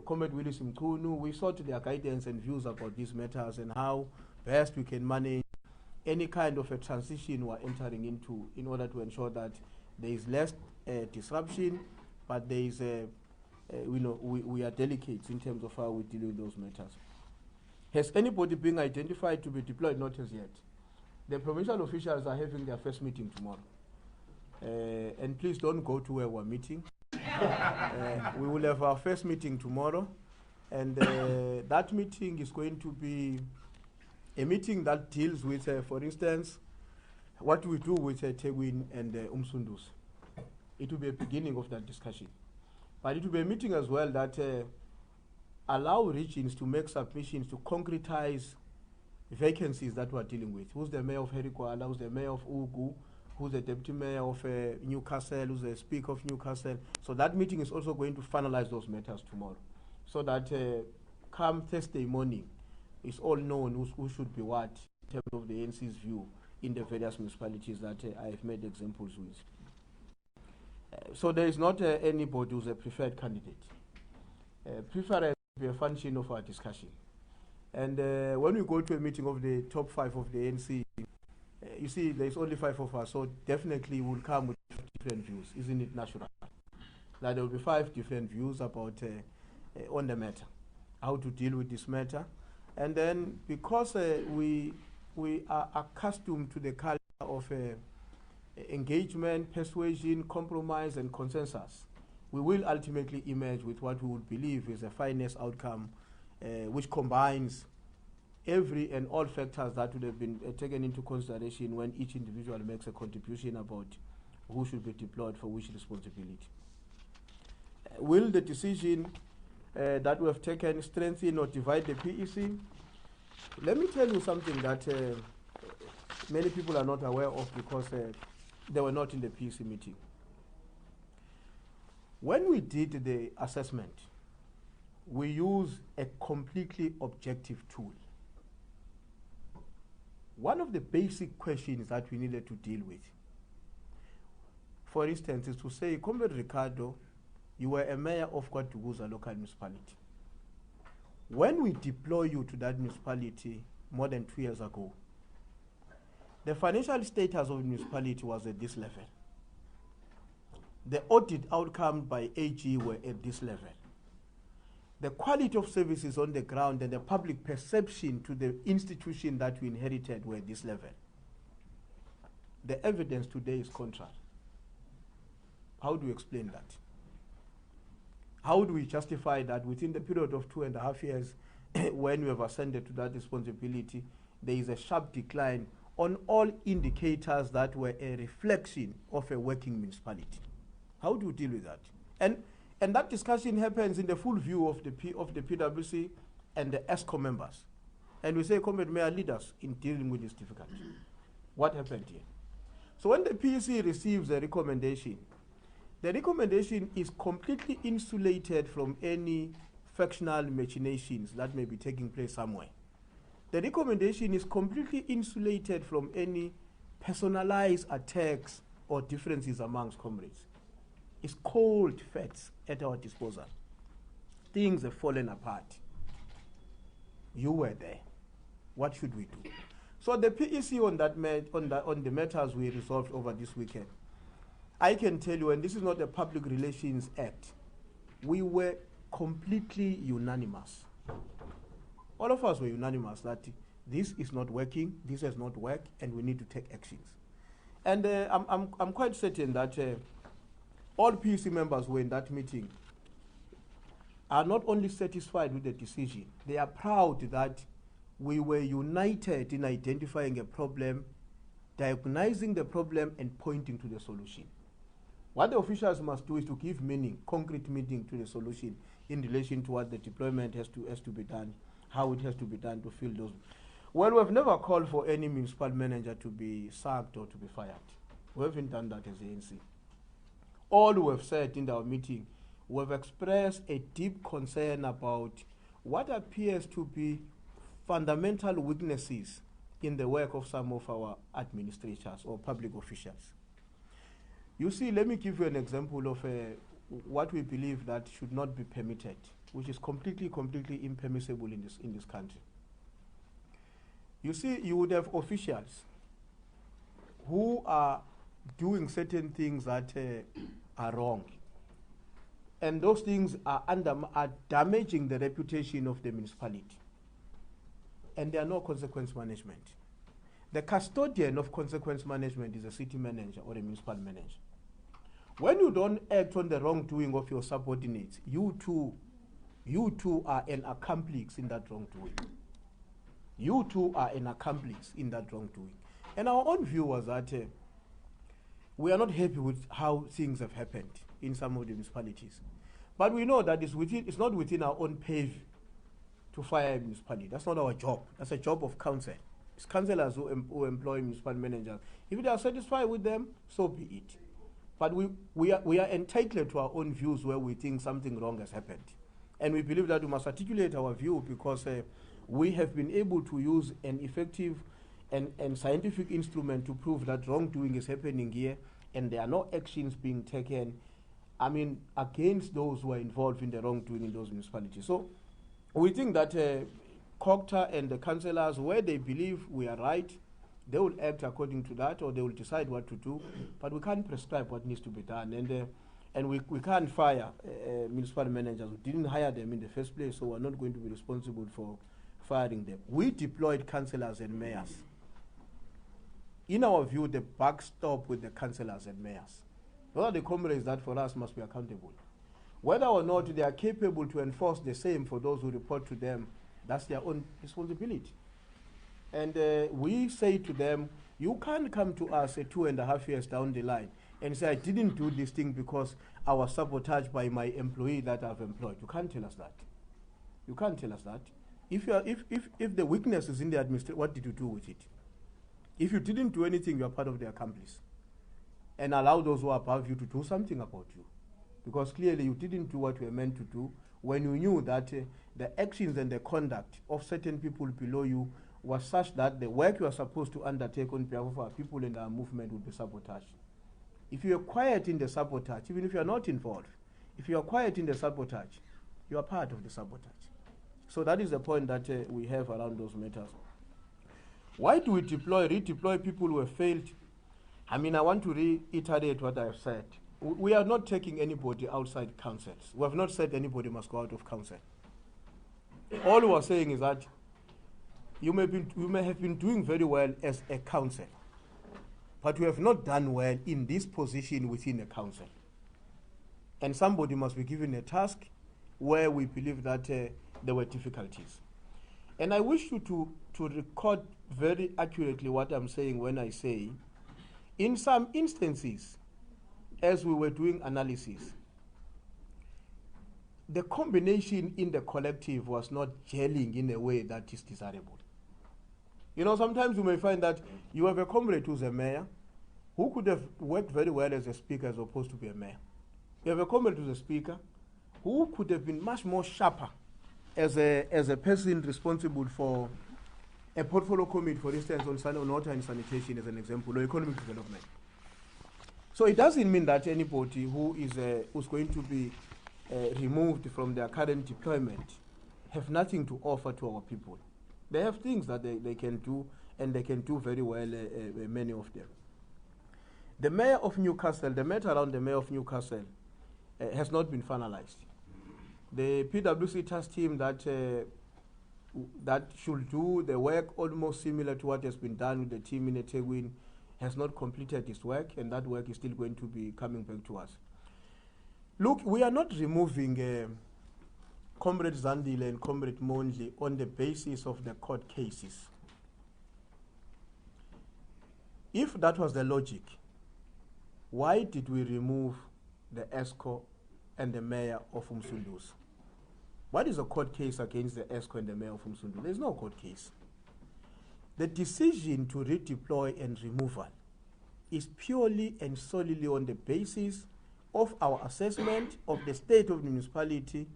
Comrade Willis Mkunu, we sought their guidance and views about these matters and how best we can manage any kind of a transition we're entering into in order to ensure that there is less disruption, but there is we are delicate in terms of how we deal with those matters. Has anybody been identified to be deployed? Not as yet. The provincial officials are having their first meeting tomorrow. And please don't go to where we're meeting. We will have our first meeting tomorrow, and that meeting is going to be a meeting that deals with, for instance, what we do with Teguin and Umsundus. It will be a beginning of that discussion. But it will be a meeting as well that allow regions to make submissions to concretize vacancies that we're dealing with. Who's the mayor of Herikwala, who's the mayor of Ugu, who's the deputy mayor of Newcastle, who's the speaker of Newcastle. So that meeting is also going to finalize those matters tomorrow. So that come Thursday morning, it's all known who should be what in terms of the ANC's view in the various municipalities that I've made examples with. So there is not anybody who's a preferred candidate. Preference will be a function of our discussion. And when we go to a meeting of the top 5 of the ANC, you see there's only 5 of us, so definitely we'll come with different views. Isn't it natural? That there will be 5 different views about on the matter, how to deal with this matter. And then because we are accustomed to the culture of engagement, persuasion, compromise, and consensus, we will ultimately emerge with what we would believe is a finest outcome, which combines every and all factors that would have been taken into consideration when each individual makes a contribution about who should be deployed for which responsibility. Will the decision that we have taken strengthen or divide the PEC? Let me tell you something that many people are not aware of because they were not in the PEC meeting. When we did the assessment, we used a completely objective tool. One of the basic questions that we needed to deal with, for instance, is to say, Comrade Ricardo, you were a mayor of Kwatuguza local municipality. When we deploy you to that municipality more than 2 years ago, the financial status of the municipality was at this level. The audit outcome by AG were at this level. The quality of services on the ground and the public perception to the institution that we inherited were at this level. The evidence today is contrary. How do you explain that? How do we justify that within the period of 2.5 years, when we have ascended to that responsibility, there is a sharp decline on all indicators that were a reflection of a working municipality? How do you deal with that? And that discussion happens in the full view of the PwC and the ESCO members. And we say, Comrade Mayor, lead us in dealing with this difficulty. What happened here? So when the PEC receives a recommendation, the recommendation is completely insulated from any factional machinations that may be taking place somewhere. The recommendation is completely insulated from any personalized attacks or differences amongst comrades. It's cold facts at our disposal. Things have fallen apart. You were there. What should we do? So the PEC on the matters we resolved over this weekend, I can tell you, and this is not a public relations act, we were completely unanimous. All of us were unanimous that this is not working, this has not worked, and we need to take actions. And I'm quite certain that all PEC members who were in that meeting are not only satisfied with the decision, they are proud that we were united in identifying a problem, diagnosing the problem, and pointing to the solution. What the officials must do is to give meaning, concrete meaning to the solution in relation to what the deployment has to be done, how it has to be done to fill those. Well, we've never called for any municipal manager to be sacked or to be fired. We haven't done that as ANC. All we have said in our meeting, we have expressed a deep concern about what appears to be fundamental weaknesses in the work of some of our administrators or public officials. You see, let me give you an example of what we believe that should not be permitted, which is completely impermissible in this country. You see, you would have officials who are doing certain things that are wrong, and those things are damaging the reputation of the municipality, and there are no consequence management. The custodian of consequence management is a city manager or a municipal manager. When you don't act on the wrongdoing of your subordinates, you too are an accomplice in that wrongdoing. You too are an accomplice in that wrongdoing. And our own view was that we are not happy with how things have happened in some of the municipalities. But we know that it's not within our own purview to fire a municipality. That's not our job. That's a job of council. It's councillors who employ municipal managers. If they are satisfied with them, so be it. But we are entitled to our own views where we think something wrong has happened. And we believe that we must articulate our view because we have been able to use an effective and scientific instrument to prove that wrongdoing is happening here, and there are no actions being taken, against those who are involved in the wrongdoing in those municipalities. So we think that COGTA and the councillors, where they believe we are right, they will act according to that, or they will decide what to do, but we can't prescribe what needs to be done. And we can't fire municipal managers. We didn't hire them in the first place, so we're not going to be responsible for firing them. We deployed councillors and mayors. In our view, the buck stopped with the councillors and mayors. Those are the comrades that for us must be accountable. Whether or not they are capable to enforce the same for those who report to them, that's their own responsibility. And we say to them, you can't come to us 2.5 years down the line and say, I didn't do this thing because I was sabotaged by my employee that I've employed. You can't tell us that. You can't tell us that. If the weakness is in the administration, what did you do with it? If you didn't do anything, you are part of the accomplice. And allow those who are above you to do something about you. Because clearly you didn't do what you were meant to do when you knew that the actions and the conduct of certain people below you was such that the work you are supposed to undertake on behalf of our people and our movement would be sabotaged. If you are quiet in the sabotage, even if you are not involved, if you are quiet in the sabotage, you are part of the sabotage. So that is the point that we have around those matters. Why do we redeploy people who have failed? I want to reiterate what I have said. We are not taking anybody outside councils. We have not said anybody must go out of council. All we are saying is that you may have been doing very well as a council, but you have not done well in this position within a council. And somebody must be given a task where we believe that there were difficulties. And I wish you to record very accurately what I'm saying when I say, in some instances, as we were doing analysis, the combination in the collective was not gelling in a way that is desirable. Sometimes you may find that you have a comrade who's a mayor who could have worked very well as a speaker as opposed to be a mayor. You have a comrade who's a speaker who could have been much more sharper as a person responsible for a portfolio committee, for instance, on water and sanitation as an example, or economic development. So it doesn't mean that anybody who's going to be removed from their current deployment have nothing to offer to our people. They have things that they can do, and they can do very well, many of them. The mayor of Newcastle, the matter around the mayor of Newcastle has not been finalized. The PwC task team that should do the work almost similar to what has been done with the team in eThekwini has not completed its work, and that work is still going to be coming back to us. Look, we are not removing Comrade Zandile and Comrade Mondli on the basis of the court cases. If that was the logic, why did we remove the ESCO and the mayor of Umsunduzi? What is a court case against the ESCO and the mayor of Umsunduzi? There is no court case. The decision to redeploy and removal is purely and solely on the basis of our assessment of the state of the municipality,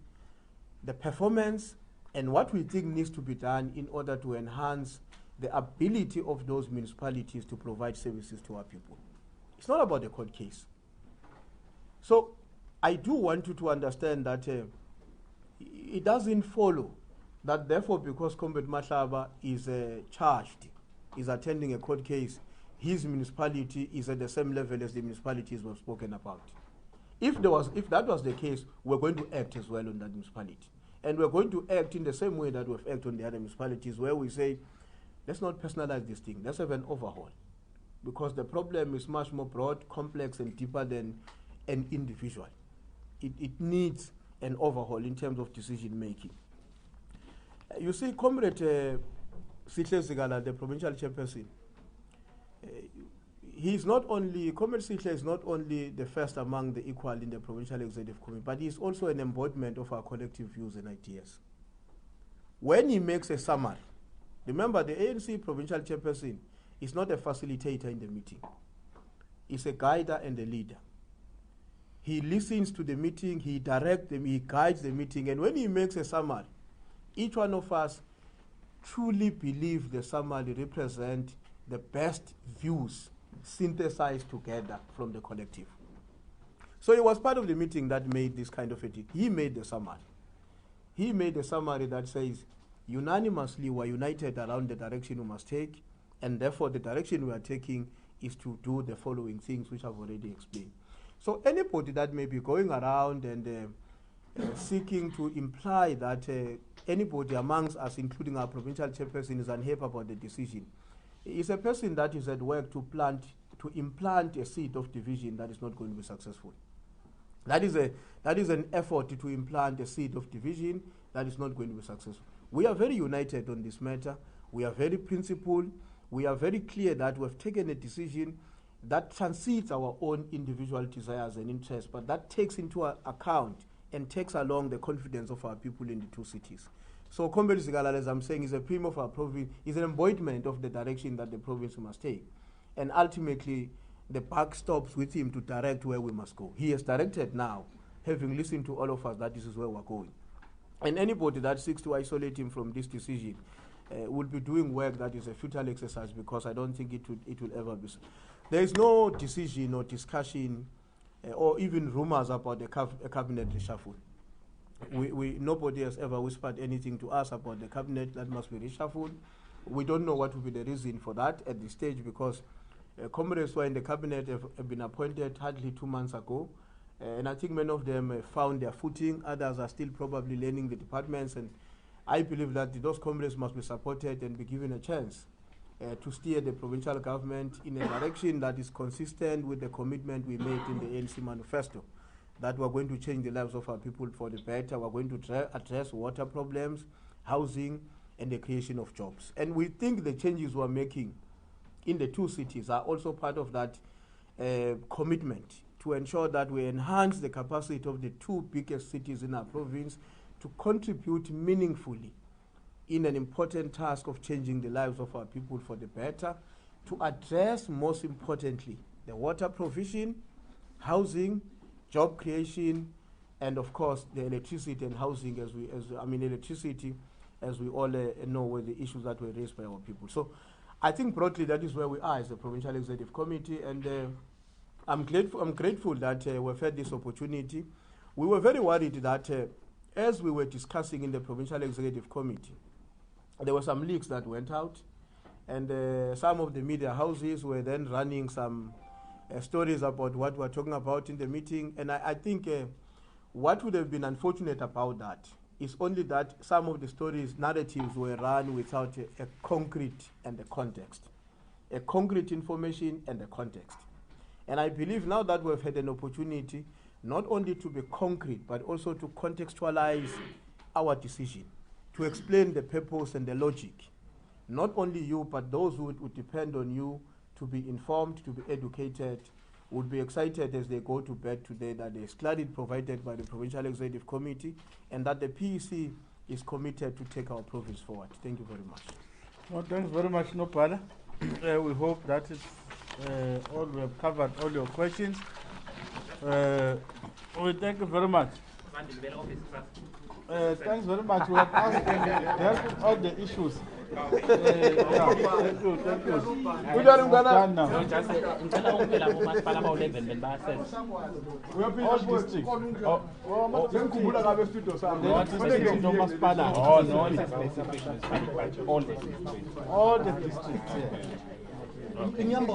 the performance, and what we think needs to be done in order to enhance the ability of those municipalities to provide services to our people. It's not about the court case. So I do want you to understand that it doesn't follow that therefore because Comrade Mahlaba is charged, is attending a court case, his municipality is at the same level as the municipalities we've spoken about. If that was the case, we're going to act as well on that municipality. And we're going to act in the same way that we've acted on the other municipalities, where we say, let's not personalize this thing, let's have an overhaul. Because the problem is much more broad, complex, and deeper than an individual. It needs an overhaul in terms of decision making. You see, Comrade Sihle Zigala, the provincial chairperson, Comrade Sihle is not only the first among the equal in the provincial executive committee, but he is also an embodiment of our collective views and ideas. When he makes a summary, remember the ANC provincial chairperson is not a facilitator in the meeting. He's a guider and a leader. He listens to the meeting, he directs them, he guides the meeting, and when he makes a summary, each one of us truly believe the summary represents the best views synthesized together from the collective. So it was part of the meeting that made this kind of a thing. He made the summary. He made a summary that says, unanimously we're united around the direction we must take, and therefore the direction we are taking is to do the following things which I've already explained. So anybody that may be going around and seeking to imply that anybody amongst us, including our provincial chairperson, is unhappy about the decision, is a person that is at work to implant a seed of division that is not going to be successful. That is an effort to implant a seed of division that is not going to be successful. We are very united on this matter. We are very principled. We are very clear that we have taken a decision that transcends our own individual desires and interests, but that takes into account and takes along the confidence of our people in the two cities. So Comrade Zigala, as I'm saying, is a prime of our province, is an embodiment of the direction that the province must take. And ultimately, the buck stops with him to direct where we must go. He has directed now, having listened to all of us, that this is where we're going. And anybody that seeks to isolate him from this decision will be doing work that is a futile exercise, because I don't think it will ever be. There is no decision or discussion or even rumors about a cabinet reshuffle. Nobody has ever whispered anything to us about the cabinet that must be reshuffled. We don't know what will be the reason for that at this stage, because comrades who are in the cabinet have been appointed hardly 2 months ago, and I think many of them found their footing. Others are still probably learning the departments, and I believe that those comrades must be supported and be given a chance to steer the provincial government in a direction that is consistent with the commitment we made in the ANC manifesto, that we're going to change the lives of our people for the better. We're going to address water problems, housing, and the creation of jobs. And we think the changes we're making in the two cities are also part of that commitment to ensure that we enhance the capacity of the two biggest cities in our province to contribute meaningfully in an important task of changing the lives of our people for the better, to address, most importantly, the water provision, housing, job creation, and of course the electricity and housing, electricity, as we all know, were the issues that were raised by our people. So I think broadly that is where we are as a provincial executive committee, and I'm grateful that we've had this opportunity. We were very worried that as we were discussing in the provincial executive committee, there were some leaks that went out, And some of the media houses were then running some stories about what we're talking about in the meeting. And I think what would have been unfortunate about that is only that some of the stories, narratives were run without a concrete and a context. A concrete information and a context. And I believe now that we've had an opportunity not only to be concrete, but also to contextualize our decision, to explain the purpose and the logic. Not only you, but those who would depend on you to be informed, to be educated, would be excited as they go to bed today that there's clarity provided by the Provincial Executive Committee and that the PEC is committed to take our province forward. Thank you very much. Well, thanks very much, Nopala. We hope that it's all we have covered all your questions. We thank you very much. Thanks very much. We have asked them dealt with all the issues. Thank you. We done now. All districts. All the districts.